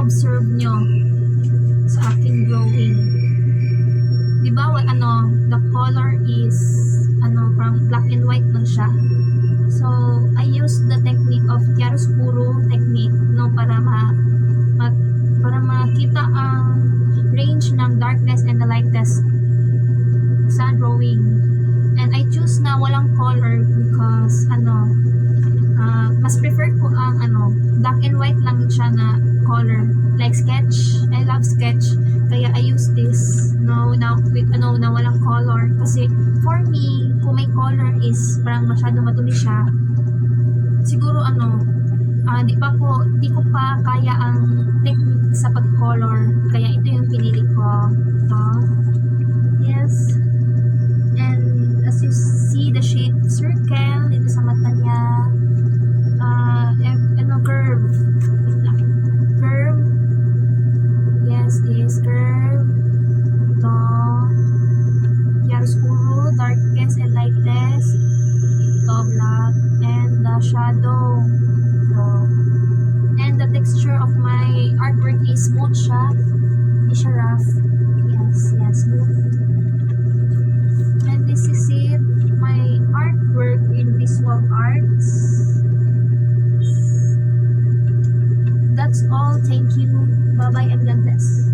ma-observe nyo sa aking drawing. Di ba, the color is, from black and white lang siya. So, I use the technique of chiaroscuro technique, no, para makita ang range ng darkness and the lightness sa drawing. And I choose na walang color because, mas prefer ko ang, black and white lang siya na color. Like sketch. I love sketch. Kaya I use this na walang color. Kasi for me, kung may color is parang masyado madumi siya. Siguro di ko pa kaya ang technique sa pag-color. Kaya ito yung pinili ko. Ito. Yes. And as you see the shape circle dito sa mata niya. Curve. Curve. Yes, this curve. Ito. Chiaroscuro, darkness and lightness. Ito, black. And the shadow. Ito. And the texture of my artwork is smooth siya. Hindi siya rough. Yes, smooth. And this is it. My artwork in visual arts. That's all. Thank you. Bye-bye and God bless.